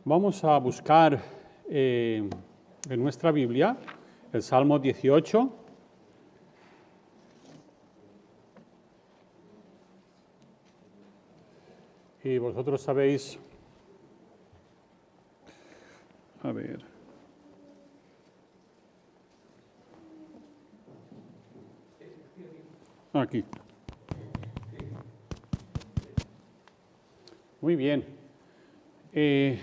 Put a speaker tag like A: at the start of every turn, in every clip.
A: Vamos a buscar en nuestra Biblia el Salmo 18. Y vosotros sabéis, a ver, aquí. Muy bien. El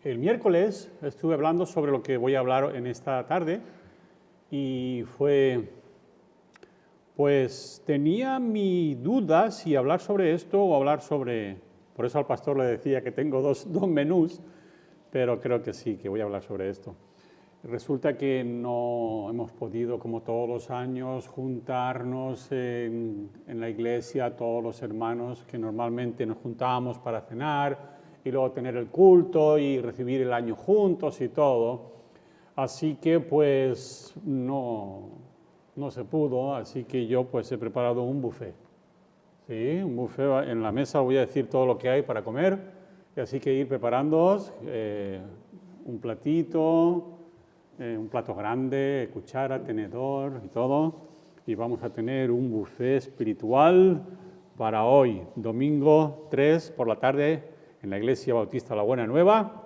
A: miércoles estuve hablando sobre lo que voy a hablar en esta tarde y pues tenía mi duda si hablar sobre esto o hablar sobre, por eso al pastor le decía que tengo dos menús, pero creo que sí, que voy a hablar sobre esto. Resulta que no hemos podido, como todos los años, juntarnos en la iglesia, todos los hermanos que normalmente nos juntábamos para cenar y luego tener el culto y recibir el año juntos y todo. Así que pues no se pudo, así que yo pues he preparado un buffet. Sí, un buffet en la mesa, voy a decir todo lo que hay para comer, y así que ir preparándoos un platito, un plato grande, cuchara, tenedor y todo, y vamos a tener un buffet espiritual para hoy, domingo 3 por la tarde, en la Iglesia Bautista La Buena Nueva,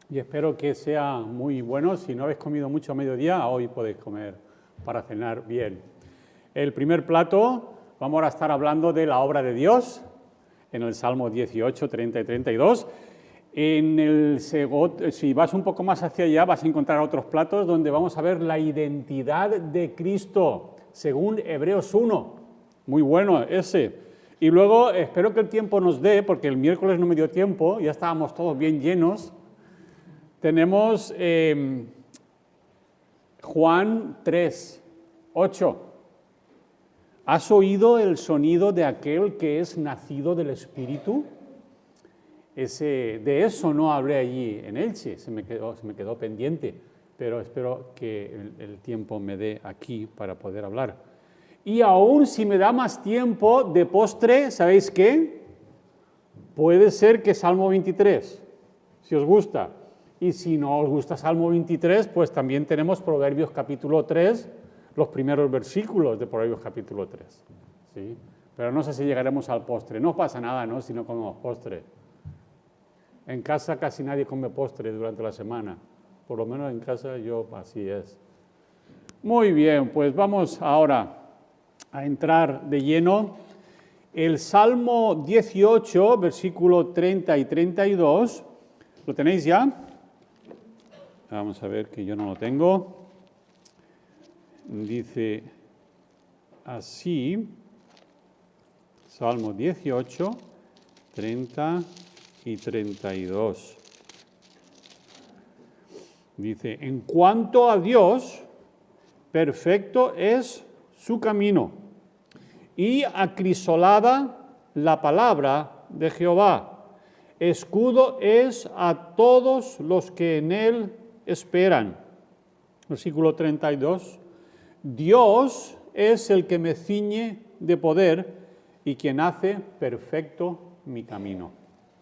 A: y espero que sea muy bueno. Si no habéis comido mucho a mediodía, hoy podéis comer para cenar bien. El primer plato, vamos a estar hablando de la obra de Dios, en el Salmo 18, 30 y 32, si vas un poco más hacia allá, vas a encontrar otros platos donde vamos a ver la identidad de Cristo, según Hebreos 1. Muy bueno ese. Y luego, espero que el tiempo nos dé, porque el miércoles no me dio tiempo, ya estábamos todos bien llenos. Tenemos Juan 3, 8. ¿Has oído el sonido de aquel que es nacido del Espíritu? De eso no hablé allí en Elche, se me quedó pendiente, pero espero que el tiempo me dé aquí para poder hablar. Y aún si me da más tiempo de postre, ¿sabéis qué? Puede ser que Salmo 23, si os gusta. Y si no os gusta Salmo 23, pues también tenemos Proverbios capítulo 3, los primeros versículos de Proverbios capítulo 3. ¿Sí? Pero no sé si llegaremos al postre. No pasa nada, ¿no?, si no comemos postre. En casa casi nadie come postre durante la semana. Por lo menos en casa yo así es. Muy bien, pues vamos ahora a entrar de lleno. El Salmo 18, versículo 30 y 32. ¿Lo tenéis ya? Vamos a ver que yo no lo tengo. Dice así, Salmo 18, 30 y 32. Dice, en cuanto a Dios, perfecto es su camino, y acrisolada la palabra de Jehová. Escudo es a todos los que en él esperan. Versículo 32. Dios es el que me ciñe de poder y quien hace perfecto mi camino.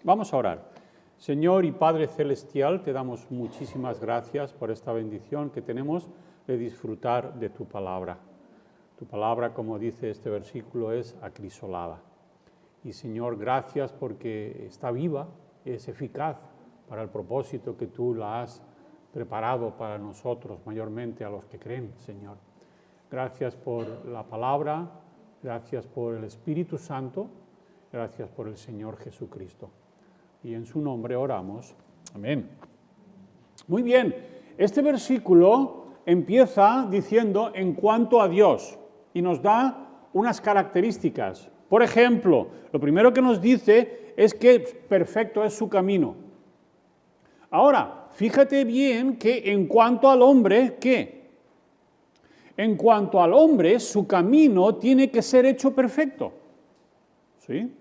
A: Vamos a orar. Señor y Padre Celestial, te damos muchísimas gracias por esta bendición que tenemos de disfrutar de tu palabra. Tu palabra, como dice este versículo, es acrisolada. Y Señor, gracias porque está viva, es eficaz para el propósito que tú la has preparado para nosotros, mayormente a los que creen, Señor. Gracias por la palabra, gracias por el Espíritu Santo, gracias por el Señor Jesucristo. Y en su nombre oramos. Amén. Muy bien, este versículo empieza diciendo en cuanto a Dios y nos da unas características. Por ejemplo, lo primero que nos dice es que perfecto es su camino. Ahora, fíjate bien que en cuanto al hombre, ¿qué? En cuanto al hombre, su camino tiene que ser hecho perfecto. ¿Sí?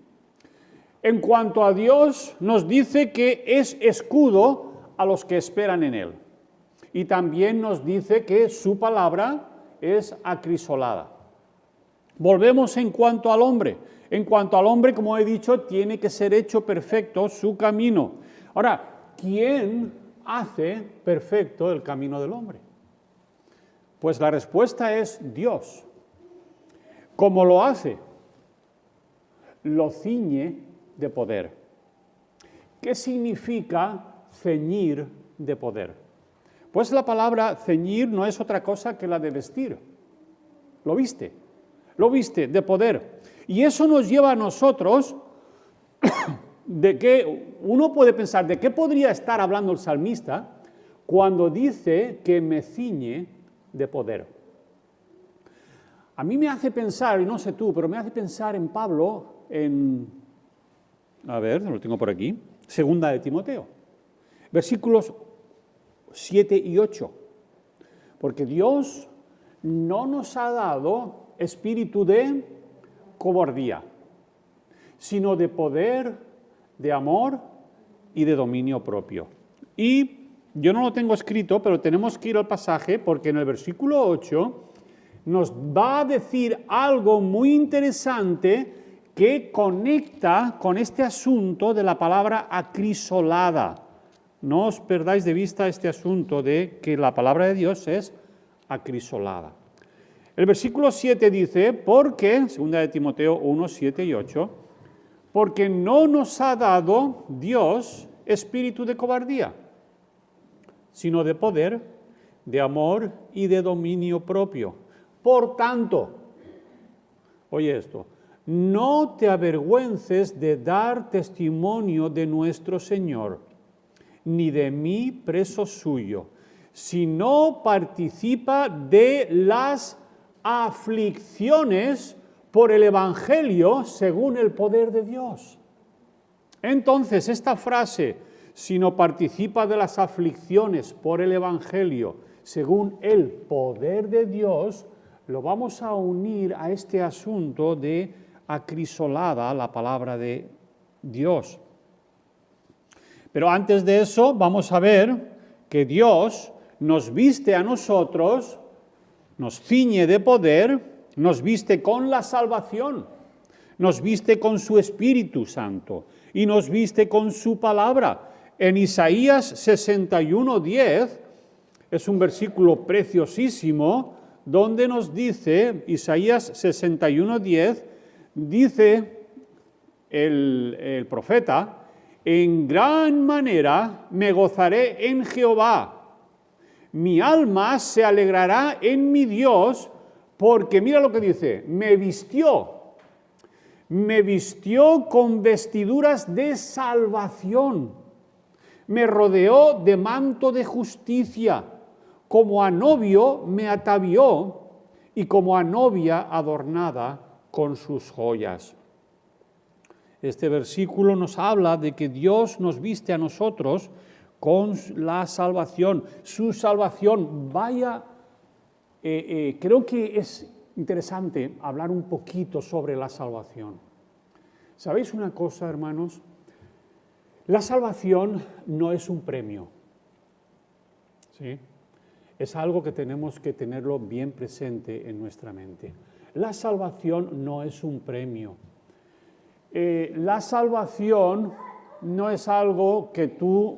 A: En cuanto a Dios, nos dice que es escudo a los que esperan en él. Y también nos dice que su palabra es acrisolada. Volvemos en cuanto al hombre. En cuanto al hombre, como he dicho, tiene que ser hecho perfecto su camino. Ahora, ¿quién hace perfecto el camino del hombre? Pues la respuesta es Dios. ¿Cómo lo hace? Lo ciñe de poder. ¿Qué significa ceñir de poder? Pues la palabra ceñir no es otra cosa que la de vestir. Lo viste de poder. Y eso nos lleva a nosotros de que uno puede pensar, ¿de qué podría estar hablando el salmista cuando dice que me ciñe de poder? A mí me hace pensar, y no sé tú, pero me hace pensar en Pablo, lo tengo por aquí, segunda de Timoteo, versículos 7 y 8. Porque Dios no nos ha dado espíritu de cobardía, sino de poder, de amor y de dominio propio. Y yo no lo tengo escrito, pero tenemos que ir al pasaje porque en el versículo 8 nos va a decir algo muy interesante que conecta con este asunto de la palabra acrisolada. No os perdáis de vista este asunto de que la palabra de Dios es acrisolada. El versículo 7 dice, porque, 2 de Timoteo 1, 7 y 8, porque no nos ha dado Dios espíritu de cobardía, sino de poder, de amor y de dominio propio. Por tanto, oye esto, no te avergüences de dar testimonio de nuestro Señor, ni de mí preso suyo, sino participa de las aflicciones por el Evangelio según el poder de Dios. Entonces, esta frase, sino participa de las aflicciones por el Evangelio según el poder de Dios, lo vamos a unir a este asunto de acrisolada, la palabra de Dios. Pero antes de eso, vamos a ver que Dios nos viste a nosotros, nos ciñe de poder, nos viste con la salvación, nos viste con su Espíritu Santo y nos viste con su palabra. En Isaías 61:10 es un versículo preciosísimo donde nos dice, Isaías 61:10, dice el profeta, en gran manera me gozaré en Jehová. Mi alma se alegrará en mi Dios, porque mira lo que dice, me vistió con vestiduras de salvación, me rodeó de manto de justicia, como a novio me atavió y como a novia adornada con sus joyas. Este versículo nos habla de que Dios nos viste a nosotros con la salvación, su salvación. Creo que es interesante hablar un poquito sobre la salvación. ¿Sabéis una cosa, hermanos? La salvación no es un premio, ¿sí? Es algo que tenemos que tenerlo bien presente en nuestra mente. La salvación no es un premio. La salvación no es algo que tú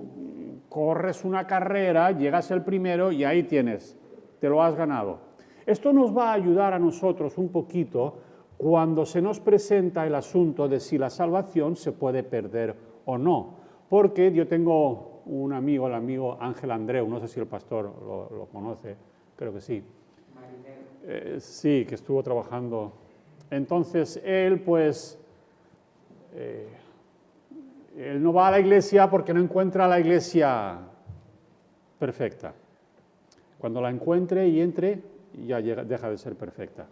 A: corres una carrera, llegas el primero y ahí tienes, te lo has ganado. Esto nos va a ayudar a nosotros un poquito cuando se nos presenta el asunto de si la salvación se puede perder o no. Porque yo tengo un amigo, el amigo Ángel Andreu, no sé si el pastor lo conoce, creo que sí. Sí, que estuvo trabajando. Entonces él él no va a la iglesia porque no encuentra la iglesia perfecta. Cuando la encuentre y entre, ya deja de ser perfecta.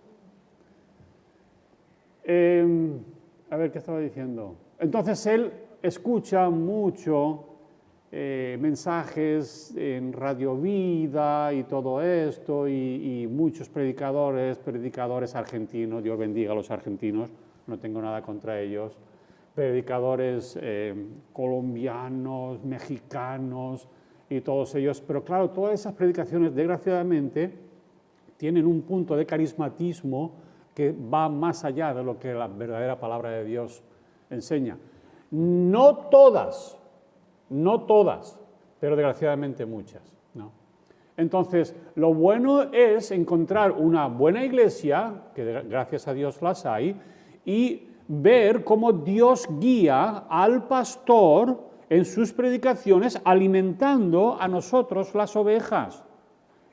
A: A ver, ¿qué estaba diciendo? Entonces él escucha mucho mensajes en Radio Vida y todo esto, y muchos predicadores argentinos, Dios bendiga a los argentinos, no tengo nada contra ellos, predicadores colombianos, mexicanos y todos ellos, pero claro, todas esas predicaciones desgraciadamente tienen un punto de carismatismo que va más allá de lo que la verdadera palabra de Dios enseña. No todas, pero desgraciadamente muchas, ¿no? Entonces, lo bueno es encontrar una buena iglesia, que gracias a Dios las hay, y ver cómo Dios guía al pastor en sus predicaciones, alimentando a nosotros las ovejas,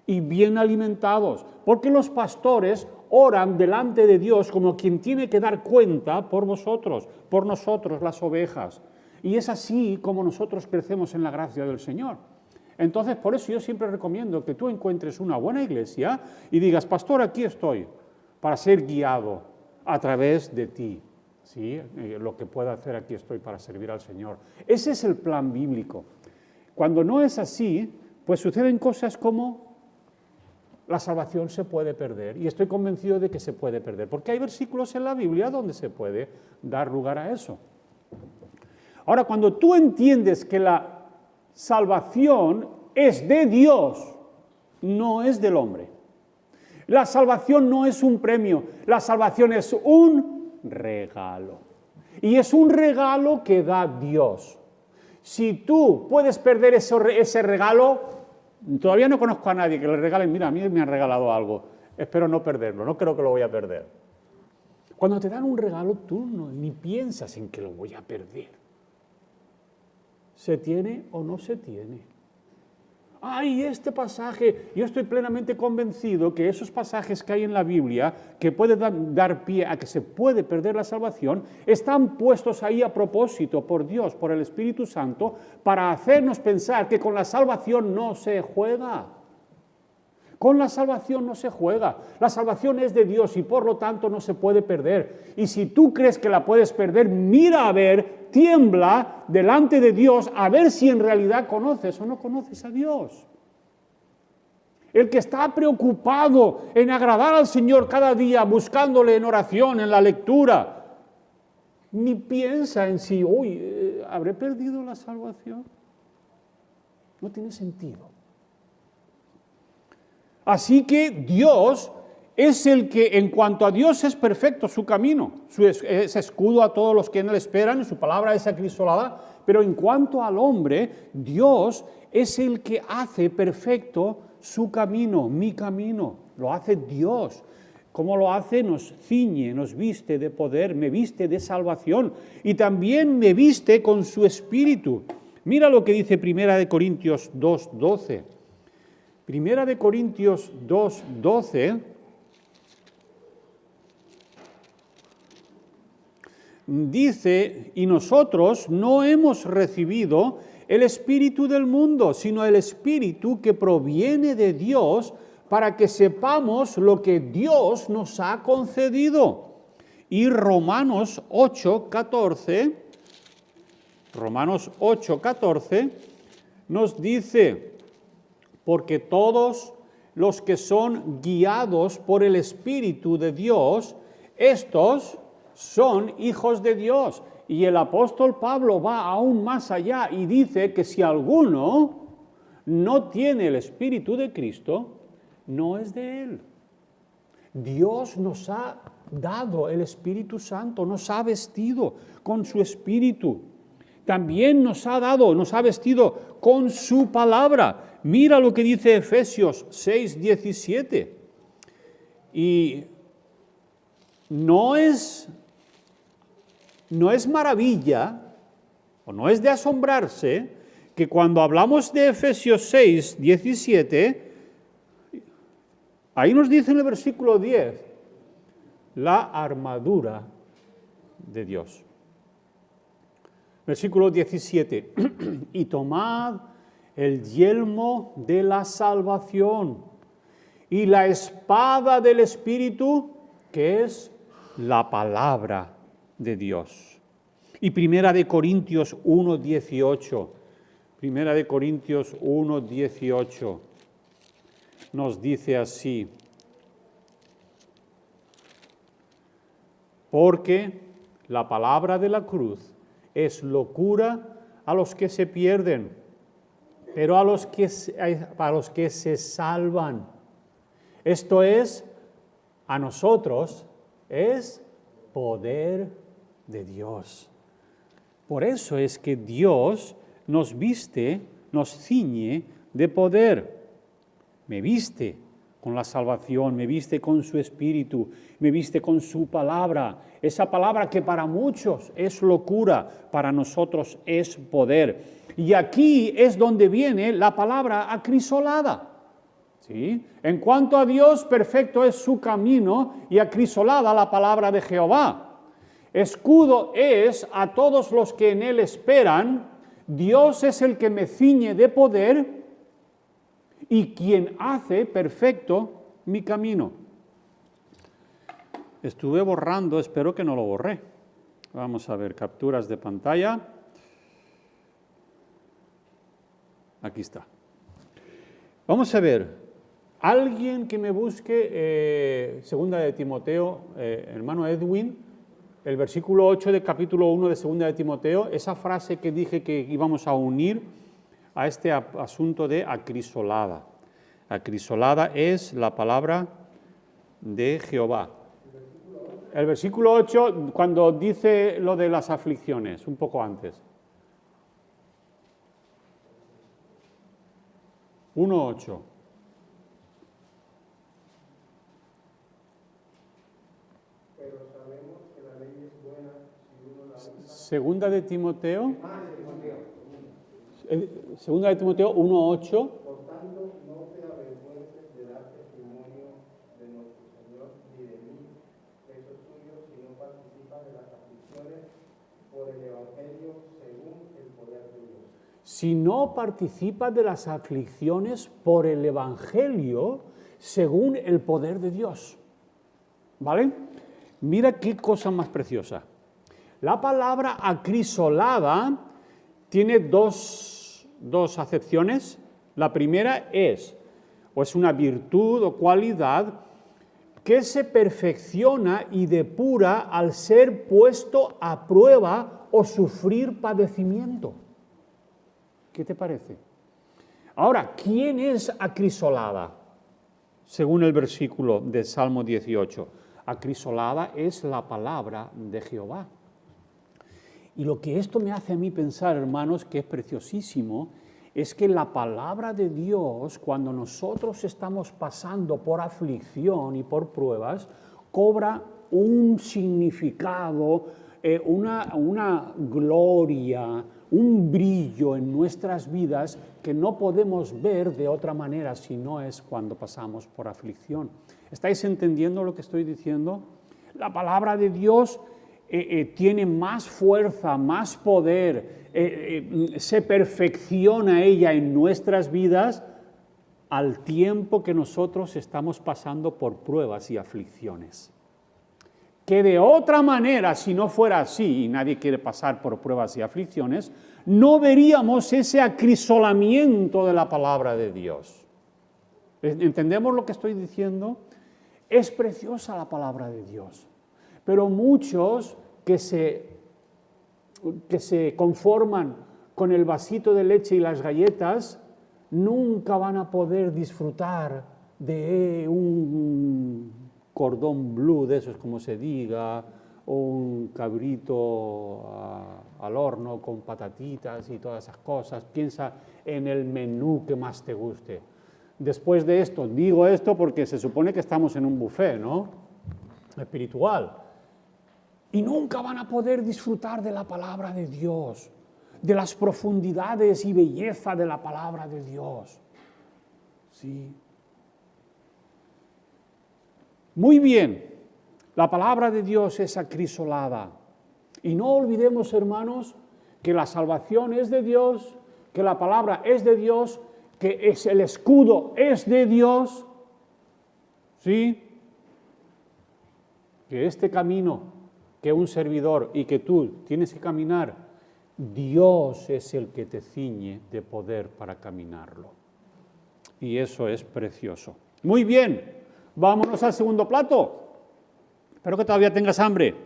A: y bien alimentados, porque los pastores oran delante de Dios como quien tiene que dar cuenta por vosotros, por nosotros las ovejas. Y es así como nosotros crecemos en la gracia del Señor. Entonces, por eso yo siempre recomiendo que tú encuentres una buena iglesia y digas, pastor, aquí estoy, para ser guiado a través de ti. ¿Sí? Lo que pueda hacer, aquí estoy para servir al Señor. Ese es el plan bíblico. Cuando no es así, pues suceden cosas como la salvación se puede perder, y estoy convencido de que se puede perder, porque hay versículos en la Biblia donde se puede dar lugar a eso. Ahora, cuando tú entiendes que la salvación es de Dios, no es del hombre. La salvación no es un premio, la salvación es un regalo. Y es un regalo que da Dios. Si tú puedes perder ese regalo, todavía no conozco a nadie que le regalen, mira, a mí me han regalado algo, espero no perderlo, no creo que lo voy a perder. Cuando te dan un regalo, tú ni piensas en que lo voy a perder. ¿Se tiene o no se tiene? ¡Ay, este pasaje! Yo estoy plenamente convencido que esos pasajes que hay en la Biblia, que pueden dar pie a que se puede perder la salvación, están puestos ahí a propósito por Dios, por el Espíritu Santo, para hacernos pensar que con la salvación no se juega. Con la salvación no se juega. La salvación es de Dios y por lo tanto no se puede perder. Y si tú crees que la puedes perder, mira a ver, tiembla delante de Dios a ver si en realidad conoces o no conoces a Dios. El que está preocupado en agradar al Señor cada día, buscándole en oración, en la lectura, ni piensa en si, hoy ¿habré perdido la salvación? No tiene sentido. Así que Dios es el que, en cuanto a Dios, es perfecto su camino, es escudo a todos los que en él esperan, y su palabra es acrisolada, pero en cuanto al hombre, Dios es el que hace perfecto su camino, mi camino, lo hace Dios. ¿Cómo lo hace? Nos ciñe, nos viste de poder, me viste de salvación y también me viste con su espíritu. Mira lo que dice 1 Corintios 2:12. 1 Corintios 2:12 dice, y nosotros no hemos recibido el espíritu del mundo, sino el espíritu que proviene de Dios, para que sepamos lo que Dios nos ha concedido. Y Romanos 8:14 nos dice, porque todos los que son guiados por el Espíritu de Dios, estos son hijos de Dios. Y el apóstol Pablo va aún más allá y dice que si alguno no tiene el Espíritu de Cristo, no es de él. Dios nos ha dado el Espíritu Santo, nos ha vestido con su Espíritu. También nos ha vestido con su palabra. Mira lo que dice Efesios 6:17. Y no es maravilla, o no es de asombrarse, que cuando hablamos de Efesios 6:17, ahí nos dice en el versículo 10, la armadura de Dios. Versículo 17, y tomad el yelmo de la salvación y la espada del Espíritu, que es la palabra de Dios. Y 1 Corintios 1:18, 1 Corintios 1:18 nos dice así, porque la palabra de la cruz es locura a los que se pierden, pero para los que se salvan, esto es, a nosotros, es poder de Dios. Por eso es que Dios nos viste, nos ciñe de poder. Me viste con la salvación, me viste con su Espíritu, me viste con su palabra. Esa palabra que para muchos es locura, para nosotros es poder. Y aquí es donde viene la palabra acrisolada. ¿Sí? En cuanto a Dios, perfecto es su camino y acrisolada la palabra de Jehová. Escudo es a todos los que en él esperan. Dios es el que me ciñe de poder y quien hace perfecto mi camino. Estuve borrando, espero que no lo borré. Vamos a ver, capturas de pantalla. Aquí está. Vamos a ver, alguien que me busque, segunda de Timoteo, hermano Edwin, el versículo 8 del capítulo 1 de segunda de Timoteo, esa frase que dije que íbamos a unir a este asunto de acrisolada. Acrisolada es la palabra de Jehová. El versículo 8, cuando dice lo de las aflicciones, un poco antes. 1:8.
B: Pero sabemos que la ley es buena si uno la usa.
A: Segunda de Timoteo. Segunda de Timoteo 1:8.
B: Por tanto, no te avergüences de dar testimonio de nuestro Señor ni de mí, preso suyo, si no participas de las aflicciones por el Evangelio según el poder de Dios.
A: Si no participas de las aflicciones por el Evangelio según el poder de Dios. ¿Vale? Mira qué cosa más preciosa. La palabra acrisolada tiene dos acepciones. La primera es una virtud o cualidad que se perfecciona y depura al ser puesto a prueba o sufrir padecimiento. ¿Qué te parece? Ahora, ¿quién es acrisolada? Según el versículo de Salmo 18. Acrisolada es la palabra de Jehová. Y lo que esto me hace a mí pensar, hermanos, que es preciosísimo, es que la palabra de Dios, cuando nosotros estamos pasando por aflicción y por pruebas, cobra un significado, una gloria, un brillo en nuestras vidas que no podemos ver de otra manera si no es cuando pasamos por aflicción. ¿Estáis entendiendo lo que estoy diciendo? La palabra de Dios tiene más fuerza, más poder, se perfecciona ella en nuestras vidas al tiempo que nosotros estamos pasando por pruebas y aflicciones. Que de otra manera, si no fuera así, y nadie quiere pasar por pruebas y aflicciones, no veríamos ese acrisolamiento de la palabra de Dios. ¿Entendemos lo que estoy diciendo? Es preciosa la palabra de Dios, pero muchos que se conforman con el vasito de leche y las galletas nunca van a poder disfrutar de un cordón bleu, de esos como se diga, o un cabrito al horno con patatitas y todas esas cosas. Piensa en el menú que más te guste. Después de esto, digo esto porque se supone que estamos en un buffet, ¿no? Espiritual. Y nunca van a poder disfrutar de la palabra de Dios, de las profundidades y belleza de la palabra de Dios. Sí. Muy bien, la palabra de Dios es acrisolada. Y no olvidemos, hermanos, que la salvación es de Dios, que la palabra es de Dios, que es el escudo es de Dios. ¿Sí? Que este camino que un servidor y que tú tienes que caminar, Dios es el que te ciñe de poder para caminarlo. Y eso es precioso. Muy bien, vámonos al segundo plato. Espero que todavía tengas hambre.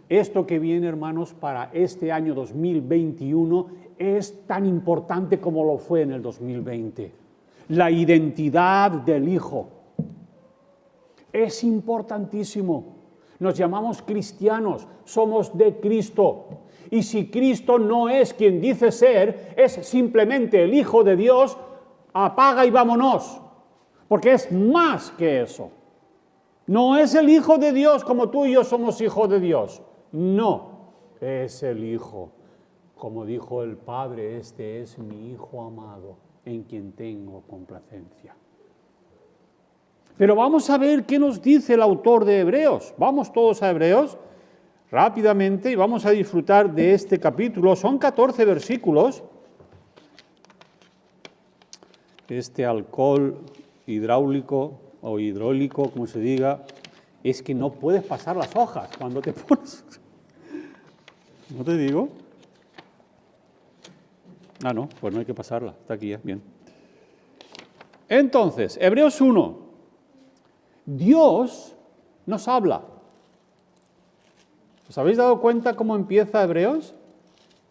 A: Esto que viene, hermanos, para este año 2021 es tan importante como lo fue en el 2020. La identidad del Hijo es importantísimo. Nos llamamos cristianos, somos de Cristo. Y si Cristo no es quien dice ser, es simplemente el Hijo de Dios, apaga y vámonos. Porque es más que eso. No es el Hijo de Dios como tú y yo somos hijos de Dios. No, es el Hijo. Como dijo el Padre, este es mi Hijo amado, en quien tengo complacencia. Pero vamos a ver qué nos dice el autor de Hebreos. Vamos todos a Hebreos rápidamente y vamos a disfrutar de este capítulo. Son 14 versículos. Este alcohol hidráulico o hidráulico, como se diga, es que no puedes pasar las hojas cuando te pones. ¿No te digo? Ah, no, pues no hay que pasarla. Está aquí ya, bien. Entonces, Hebreos 1. Dios nos habla. ¿Os habéis dado cuenta cómo empieza Hebreos?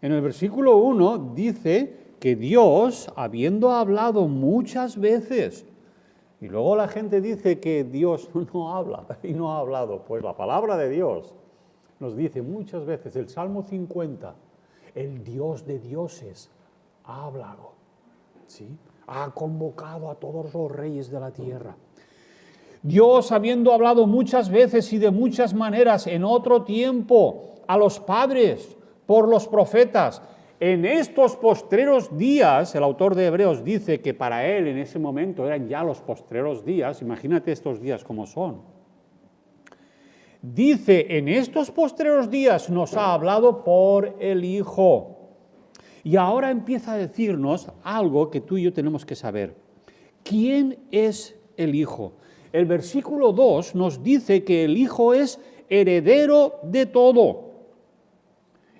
A: En el versículo 1 dice que Dios, habiendo hablado muchas veces, y luego la gente dice que Dios no habla y no ha hablado, pues la palabra de Dios nos dice muchas veces, el Salmo 50, el Dios de dioses ha hablado, ¿sí? Ha convocado a todos los reyes de la tierra. Dios, habiendo hablado muchas veces y de muchas maneras en otro tiempo a los padres por los profetas, en estos postreros días, el autor de Hebreos dice que para él en ese momento eran ya los postreros días, imagínate estos días como son. Dice, en estos postreros días nos ha hablado por el Hijo. Y ahora empieza a decirnos algo que tú y yo tenemos que saber. ¿Quién es el Hijo? El versículo 2 nos dice que el Hijo es heredero de todo.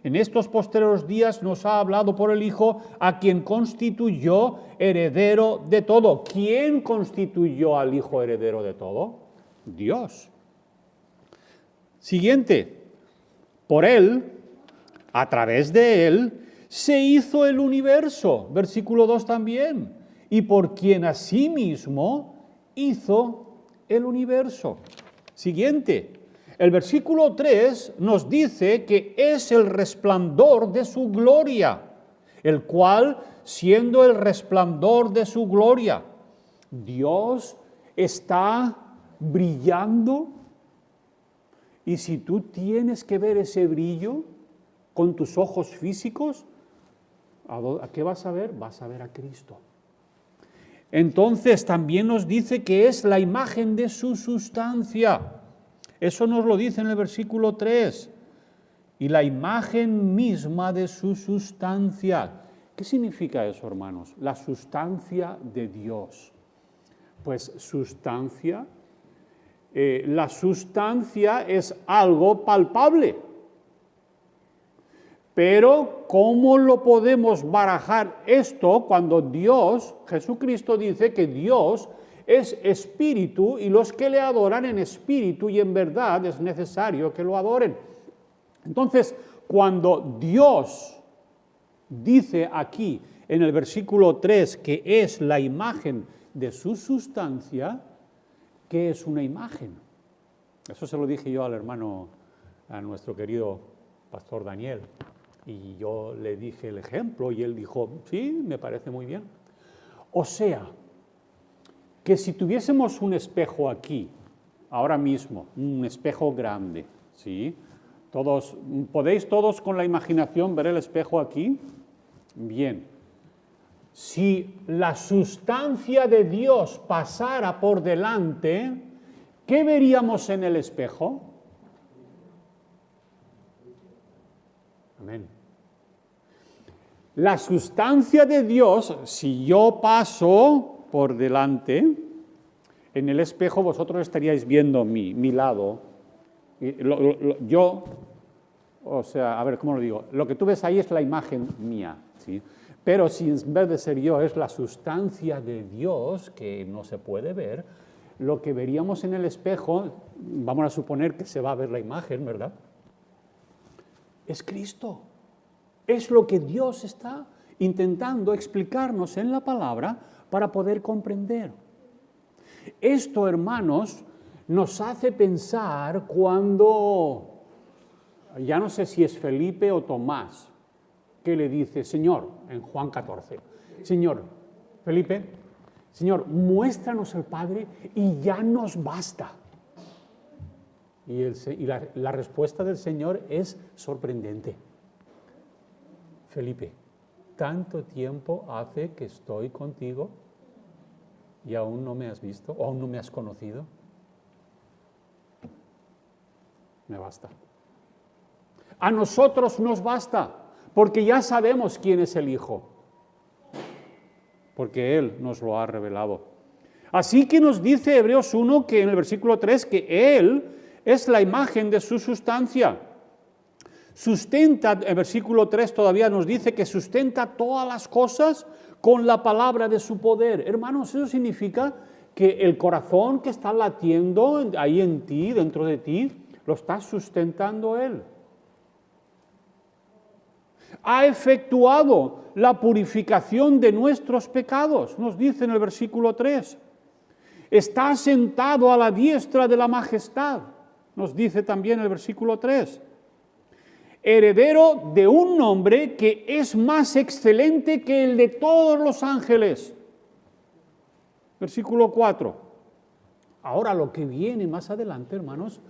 A: En estos postreros días nos ha hablado por el Hijo, a quien constituyó heredero de todo. ¿Quién constituyó al Hijo heredero de todo? Dios. Siguiente. Por Él, a través de Él, se hizo el universo. Versículo 2 también. Y por quien asimismo hizo el universo. Siguiente. El versículo 3 nos dice que es el resplandor de su gloria, el cual, siendo el resplandor de su gloria, Dios está brillando. Y si tú tienes que ver ese brillo con tus ojos físicos, ¿a qué vas a ver? Vas a ver a Cristo. Entonces también nos dice que es la imagen de su sustancia. Eso nos lo dice en el versículo 3. Y la imagen misma de su sustancia. ¿Qué significa eso, hermanos? La sustancia de Dios. Pues sustancia. La sustancia es algo palpable. Pero ¿cómo lo podemos barajar esto cuando Dios, Jesucristo dice que Dios es espíritu y los que le adoran en espíritu y en verdad es necesario que lo adoren? Entonces, cuando Dios dice aquí en el versículo 3 que es la imagen de su sustancia, ¿qué es una imagen? Eso se lo dije yo al hermano, a nuestro querido pastor Daniel. Y yo le dije el ejemplo y él dijo, sí, me parece muy bien. O sea, que si tuviésemos un espejo aquí, ahora mismo, un espejo grande, ¿sí? ¿Podéis todos con la imaginación ver el espejo aquí? Bien. Si la sustancia de Dios pasara por delante, ¿qué veríamos en el espejo? Amén. La sustancia de Dios, si yo paso por delante, en el espejo vosotros estaríais viendo mi lado. Yo, o sea, a ver, ¿cómo lo digo? Lo que tú ves ahí es la imagen mía, ¿sí? Pero si en vez de ser yo es la sustancia de Dios, que no se puede ver, lo que veríamos en el espejo, vamos a suponer que se va a ver la imagen, ¿verdad? Es Cristo. Es lo que Dios está intentando explicarnos en la palabra para poder comprender. Esto, hermanos, nos hace pensar cuando, ya no sé si es Felipe o Tomás, que le dice, Señor, en Juan 14, Señor, Felipe, Señor, muéstranos al Padre y ya nos basta. Y la respuesta del Señor es sorprendente. Felipe, ¿tanto tiempo hace que estoy contigo y aún no me has visto o aún no me has conocido? Me basta. A nosotros nos basta, porque ya sabemos quién es el Hijo, porque Él nos lo ha revelado. Así que nos dice Hebreos 1 que en el versículo 3 que Él es la imagen de su sustancia. Sustenta, el versículo 3 todavía nos dice que sustenta todas las cosas con la palabra de su poder. Hermanos, eso significa que el corazón que está latiendo ahí en ti, dentro de ti, lo está sustentando Él. Ha efectuado la purificación de nuestros pecados, nos dice en el versículo 3. Está sentado a la diestra de la majestad, nos dice también el versículo 3. Heredero de un nombre que es más excelente que el de todos los ángeles. Versículo 4. Ahora lo que viene más adelante, hermanos,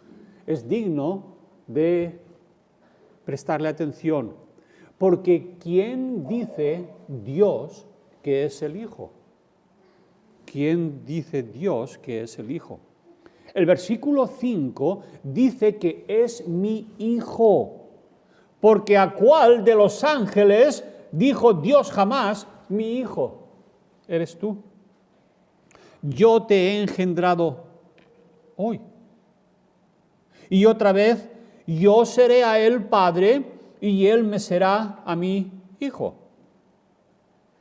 A: es digno de prestarle atención. Porque ¿quién dice Dios que es el Hijo? ¿Quién dice Dios que es el Hijo? El versículo 5 dice que es mi Hijo. Porque ¿a cuál de los ángeles dijo Dios jamás, mi Hijo? Eres tú. Yo te he engendrado hoy. Y otra vez, yo seré a él padre y él me será a mí hijo.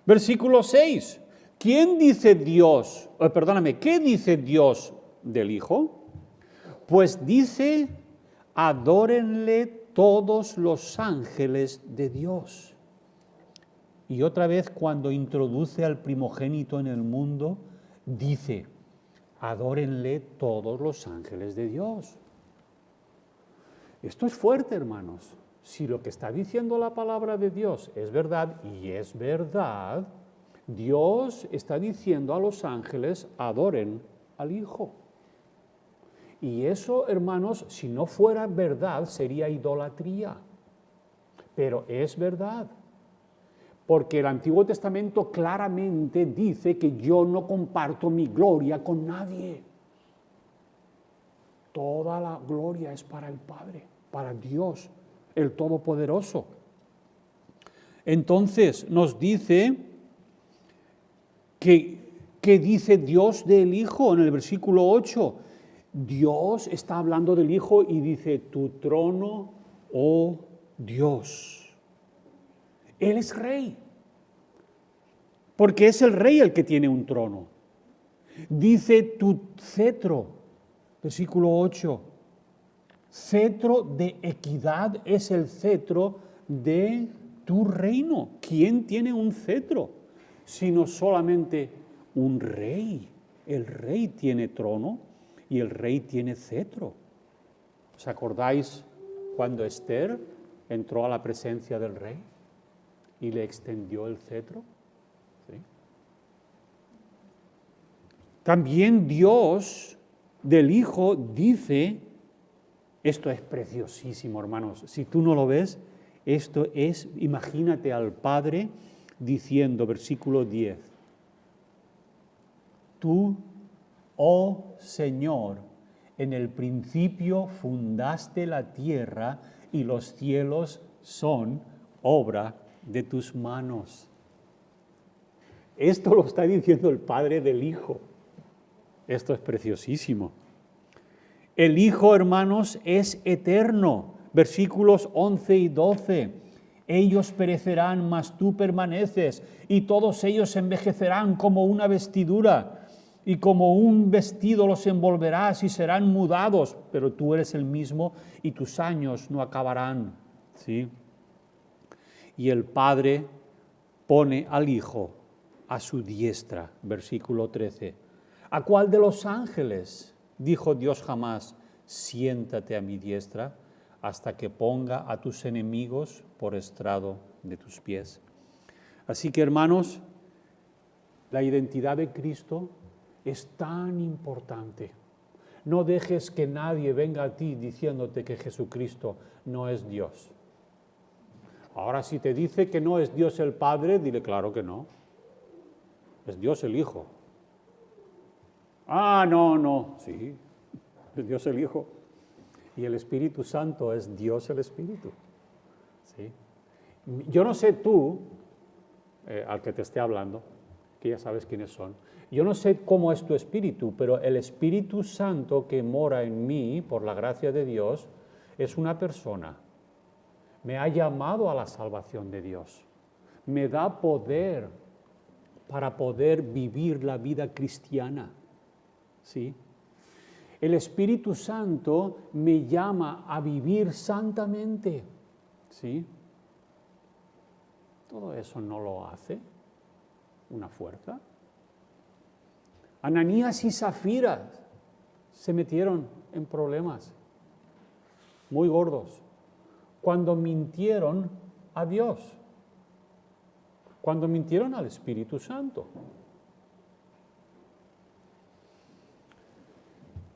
A: Versículo 6. ¿Quién dice Dios? ¿Qué dice Dios del Hijo? Pues dice, adórenle todos los ángeles de Dios. Y otra vez cuando introduce al primogénito en el mundo, dice, adórenle todos los ángeles de Dios. Esto es fuerte, hermanos. Si lo que está diciendo la palabra de Dios es verdad, y es verdad, Dios está diciendo a los ángeles, adoren al Hijo. Y eso, hermanos, si no fuera verdad, sería idolatría. Pero es verdad. Porque el Antiguo Testamento claramente dice que yo no comparto mi gloria con nadie. Toda la gloria es para el Padre, para Dios, el Todopoderoso. Entonces nos dice que dice Dios del Hijo en el versículo 8. Dios está hablando del Hijo y dice, tu trono, oh Dios. Él es rey, porque es el rey el que tiene un trono. Dice tu cetro, versículo 8, cetro de equidad es el cetro de tu reino. ¿Quién tiene un cetro? Sino solamente un rey. El rey tiene trono y el rey tiene cetro. ¿Os acordáis cuando Esther entró a la presencia del rey y le extendió el cetro? ¿Sí? También Dios del Hijo dice, esto es preciosísimo, hermanos, si tú no lo ves, esto es, imagínate al Padre diciendo, versículo 10, tú, oh Señor, en el principio fundaste la tierra y los cielos son obra de tus manos. Esto lo está diciendo el Padre del Hijo. Esto es preciosísimo. El Hijo, hermanos, es eterno. Versículos 11 y 12. Ellos perecerán, mas tú permaneces, y todos ellos envejecerán como una vestidura, y como un vestido los envolverás y serán mudados, pero tú eres el mismo y tus años no acabarán. ¿Sí? Y el Padre pone al Hijo a su diestra, versículo 13. ¿A cuál de los ángeles dijo Dios jamás, siéntate a mi diestra hasta que ponga a tus enemigos por estrado de tus pies. Así que, hermanos, la identidad de Cristo es tan importante. No dejes que nadie venga a ti diciéndote que Jesucristo no es Dios. Ahora, si te dice que no es Dios el Padre, dile claro que no. Es Dios el Hijo. Ah, no, sí, es Dios el Hijo. Y el Espíritu Santo es Dios el Espíritu. ¿Sí? Yo no sé tú, al que te esté hablando, que ya sabes quiénes son, yo no sé cómo es tu espíritu, pero el Espíritu Santo que mora en mí, por la gracia de Dios, es una persona. Me ha llamado a la salvación de Dios. Me da poder para poder vivir la vida cristiana. ¿Sí? El Espíritu Santo me llama a vivir santamente. ¿Sí? Todo eso no lo hace una fuerza. Ananías y Zafira se metieron en problemas muy gordos cuando mintieron a Dios, cuando mintieron al Espíritu Santo.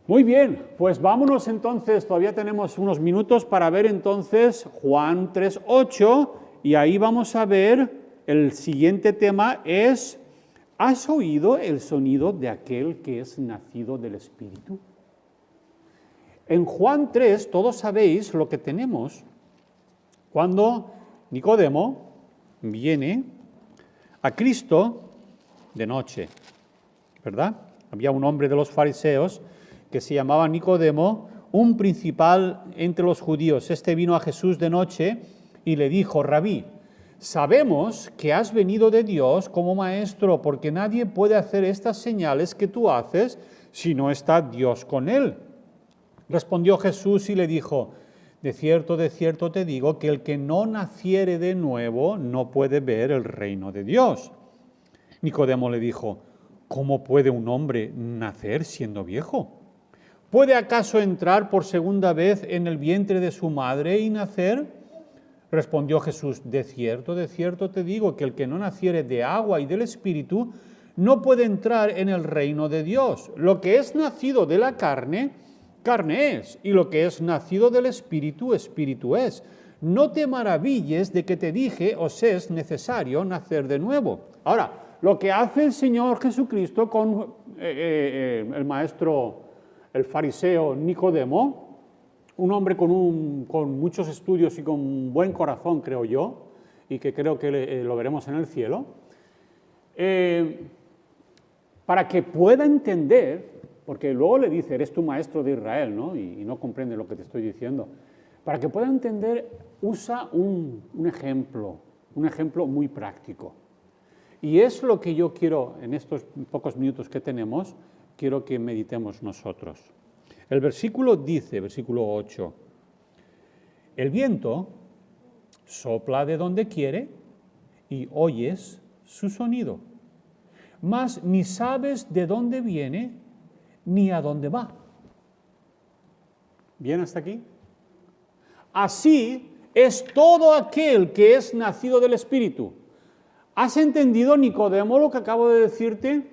A: Muy bien, pues vámonos entonces, todavía tenemos unos minutos para ver entonces Juan 3:8 y ahí vamos a ver el siguiente tema es: ¿has oído el sonido de aquel que es nacido del Espíritu? En Juan 3 todos sabéis lo que tenemos cuando Nicodemo viene a Cristo de noche, ¿verdad? Había un hombre de los fariseos que se llamaba Nicodemo, un principal entre los judíos. Este vino a Jesús de noche y le dijo: Rabí, sabemos que has venido de Dios como maestro, porque nadie puede hacer estas señales que tú haces si no está Dios con él. Respondió Jesús y le dijo: de cierto te digo que el que no naciere de nuevo no puede ver el reino de Dios. Nicodemo le dijo: ¿cómo puede un hombre nacer siendo viejo? ¿Puede acaso entrar por segunda vez en el vientre de su madre y nacer? Respondió Jesús: de cierto te digo que el que no naciere de agua y del Espíritu no puede entrar en el reino de Dios. Lo que es nacido de la carne, carne es, y lo que es nacido del Espíritu, Espíritu es. No te maravilles de que te dije, os es necesario nacer de nuevo. Ahora, lo que hace el Señor Jesucristo con el maestro, el fariseo Nicodemo, un hombre con muchos estudios y con buen corazón, creo yo, y que creo que lo veremos en el cielo, para que pueda entender, porque luego le dice, eres tu maestro de Israel, ¿no? Y no comprende lo que te estoy diciendo. Para que pueda entender, usa un ejemplo muy práctico. Y es lo que yo quiero, en estos pocos minutos que tenemos, quiero que meditemos nosotros. El versículo dice, versículo 8, el viento sopla de donde quiere y oyes su sonido, mas ni sabes de dónde viene ni a dónde va. ¿Bien hasta aquí? Así es todo aquel que es nacido del Espíritu. ¿Has entendido, Nicodemo, lo que acabo de decirte?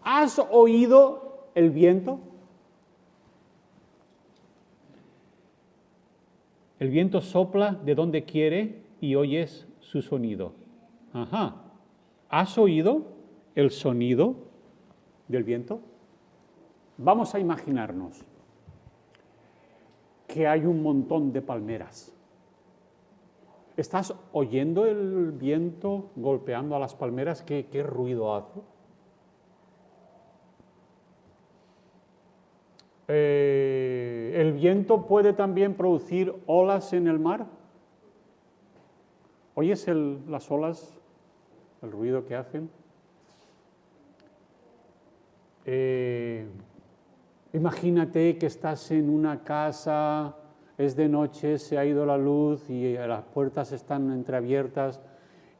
A: ¿Has oído el viento? El viento sopla de donde quiere y oyes su sonido. Ajá. ¿Has oído el sonido del viento? Vamos a imaginarnos que hay un montón de palmeras. ¿Estás oyendo el viento golpeando a las palmeras? ¿Qué ruido hace? ¿El viento puede también producir olas en el mar? ¿Oyes las olas, el ruido que hacen? Imagínate que estás en una casa, es de noche, se ha ido la luz y las puertas están entreabiertas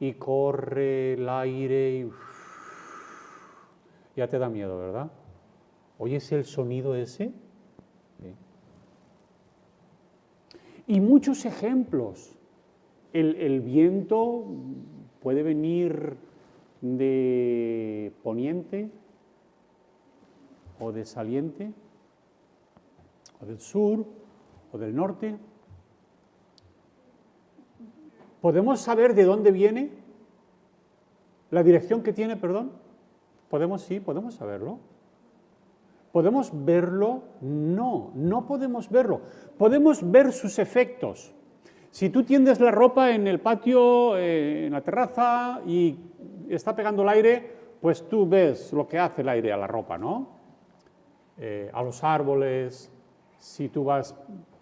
A: y corre el aire y ya te da miedo, ¿verdad? ¿Oyes el sonido ese? Sí. Y muchos ejemplos. El viento puede venir de poniente o de saliente, o del sur, o del norte. ¿Podemos saber de dónde viene? ¿La dirección que tiene, perdón? Sí, podemos saberlo. ¿Podemos verlo? No, no podemos verlo. Podemos ver sus efectos. Si tú tiendes la ropa en el patio, en la terraza, y está pegando el aire, pues tú ves lo que hace el aire a la ropa, ¿no? A los árboles, si tú vas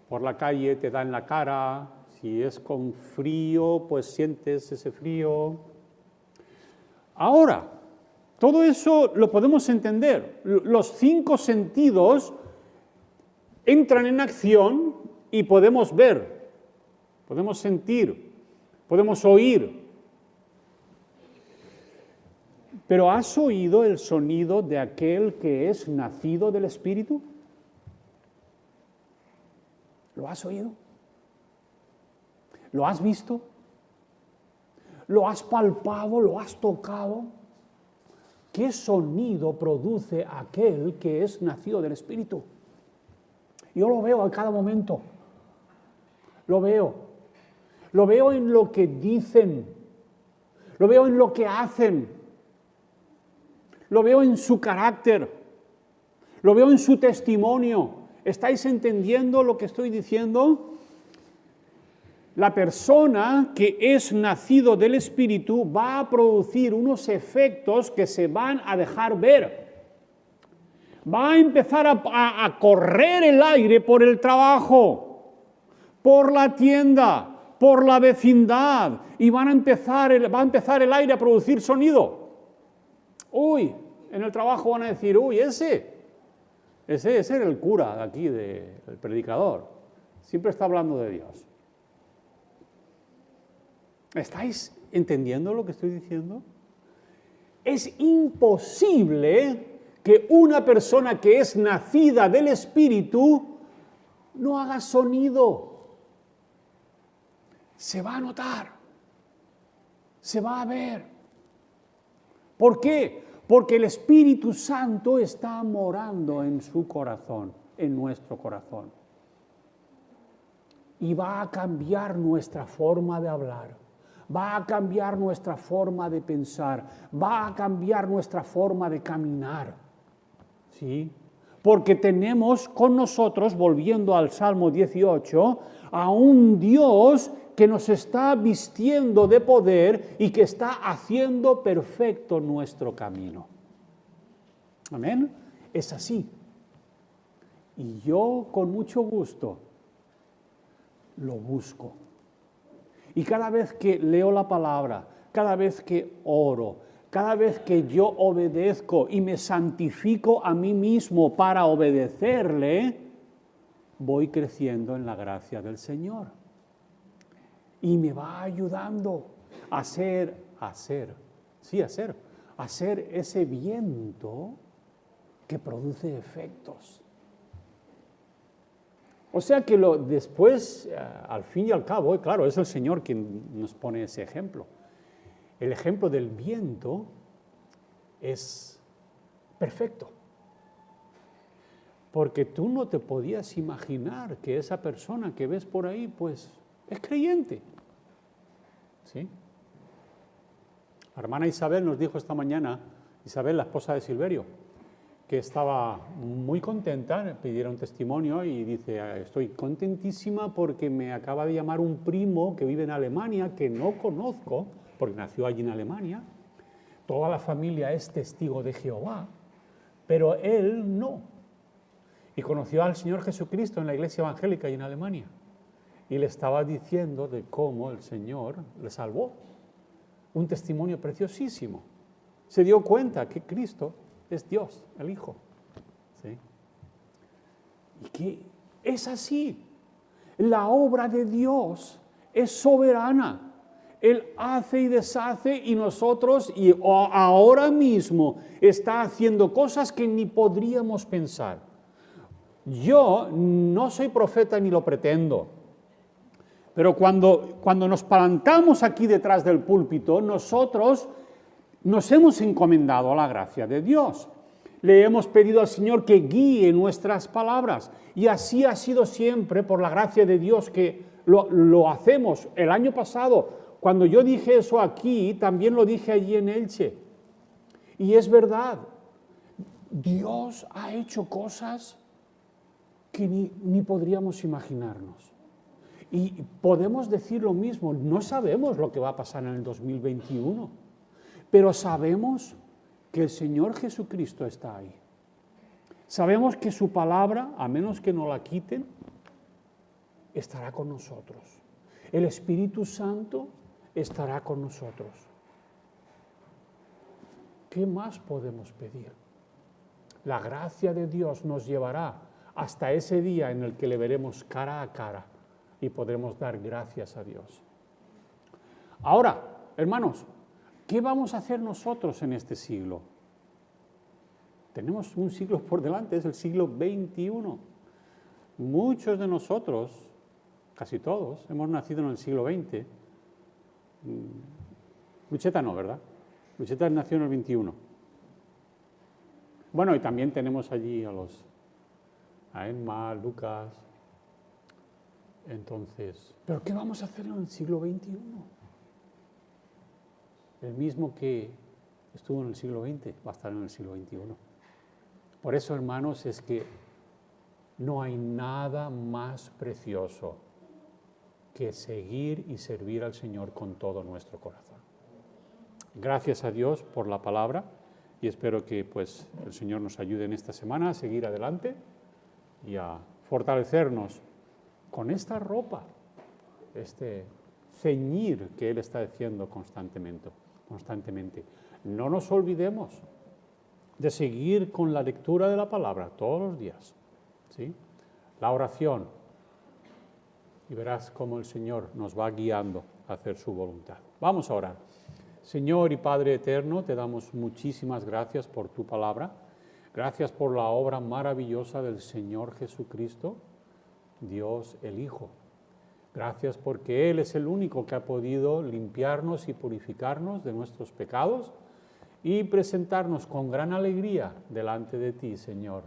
A: por la calle te da en la cara, si es con frío, pues sientes ese frío. Ahora, todo eso lo podemos entender. Los 5 sentidos entran en acción y podemos ver. Podemos sentir, podemos oír. Pero ¿has oído el sonido de aquel que es nacido del Espíritu? ¿Lo has oído? ¿Lo has visto? ¿Lo has palpado? ¿Lo has tocado? ¿Qué sonido produce aquel que es nacido del Espíritu? Yo lo veo a cada momento. Lo veo. Lo veo en lo que dicen, lo veo en lo que hacen, lo veo en su carácter, lo veo en su testimonio. ¿Estáis entendiendo lo que estoy diciendo? La persona que es nacido del Espíritu va a producir unos efectos que se van a dejar ver. Va a empezar a correr el aire por el trabajo, por la tienda, por la vecindad, y va a empezar el aire a producir sonido. Uy, en el trabajo van a decir, uy, ese era el cura de aquí, el predicador. Siempre está hablando de Dios. ¿Estáis entendiendo lo que estoy diciendo? Es imposible que una persona que es nacida del Espíritu no haga sonido. Se va a notar, se va a ver. ¿Por qué? Porque el Espíritu Santo está morando en su corazón, en nuestro corazón. Y va a cambiar nuestra forma de hablar, va a cambiar nuestra forma de pensar, va a cambiar nuestra forma de caminar. ¿Sí? Porque tenemos con nosotros, volviendo al Salmo 18, a un Dios que nos está vistiendo de poder y que está haciendo perfecto nuestro camino. Amén. Es así. Y yo con mucho gusto lo busco. Y cada vez que leo la palabra, cada vez que oro, cada vez que yo obedezco y me santifico a mí mismo para obedecerle, voy creciendo en la gracia del Señor. Y me va ayudando a hacer ese viento que produce efectos. O sea que después, al fin y al cabo, claro, es el Señor quien nos pone ese ejemplo. El ejemplo del viento es perfecto. Porque tú no te podías imaginar que esa persona que ves por ahí, pues, es creyente. ¿Sí? La hermana Isabel nos dijo esta mañana, Isabel, la esposa de Silverio, que estaba muy contenta, pidieron testimonio y dice, estoy contentísima porque me acaba de llamar un primo que vive en Alemania, que no conozco, porque nació allí en Alemania. Toda la familia es testigo de Jehová, pero él no. Y conoció al Señor Jesucristo en la iglesia evangélica y en Alemania. Y le estaba diciendo de cómo el Señor le salvó. Un testimonio preciosísimo. Se dio cuenta que Cristo es Dios, el Hijo. ¿Sí? Y que es así. La obra de Dios es soberana. Él hace y deshace y nosotros, y ahora mismo, está haciendo cosas que ni podríamos pensar. Yo no soy profeta ni lo pretendo, pero cuando nos plantamos aquí detrás del púlpito, nosotros nos hemos encomendado a la gracia de Dios. Le hemos pedido al Señor que guíe nuestras palabras, y así ha sido siempre por la gracia de Dios que lo hacemos. El año pasado, cuando yo dije eso aquí, también lo dije allí en Elche. Y es verdad, Dios ha hecho cosas que ni podríamos imaginarnos. Y podemos decir lo mismo, no sabemos lo que va a pasar en el 2021, pero sabemos que el Señor Jesucristo está ahí. Sabemos que su palabra, a menos que nos la quiten, estará con nosotros. El Espíritu Santo estará con nosotros. ¿Qué más podemos pedir? La gracia de Dios nos llevará hasta ese día en el que le veremos cara a cara y podremos dar gracias a Dios. Ahora, hermanos, ¿qué vamos a hacer nosotros en este siglo? Tenemos un siglo por delante, es el siglo XXI. Muchos de nosotros, casi todos, hemos nacido en el siglo XX. Lucheta no, ¿verdad? Lucheta nació en el XXI. Bueno, y también tenemos allí a Emma, Lucas. Entonces, ¿pero qué vamos a hacer en el siglo XXI? El mismo que estuvo en el siglo XX va a estar en el siglo XXI. Por eso, hermanos, es que no hay nada más precioso que seguir y servir al Señor con todo nuestro corazón. Gracias a Dios por la palabra y espero que pues, el Señor nos ayude en esta semana a seguir adelante y a fortalecernos con esta ropa, este ceñir que Él está haciendo constantemente. No nos olvidemos de seguir con la lectura de la palabra todos los días, ¿sí? La oración, y verás cómo el Señor nos va guiando a hacer su voluntad. Vamos a orar. Señor y Padre eterno, te damos muchísimas gracias por tu palabra. Gracias por la obra maravillosa del Señor Jesucristo, Dios el Hijo. Gracias porque Él es el único que ha podido limpiarnos y purificarnos de nuestros pecados y presentarnos con gran alegría delante de ti, Señor.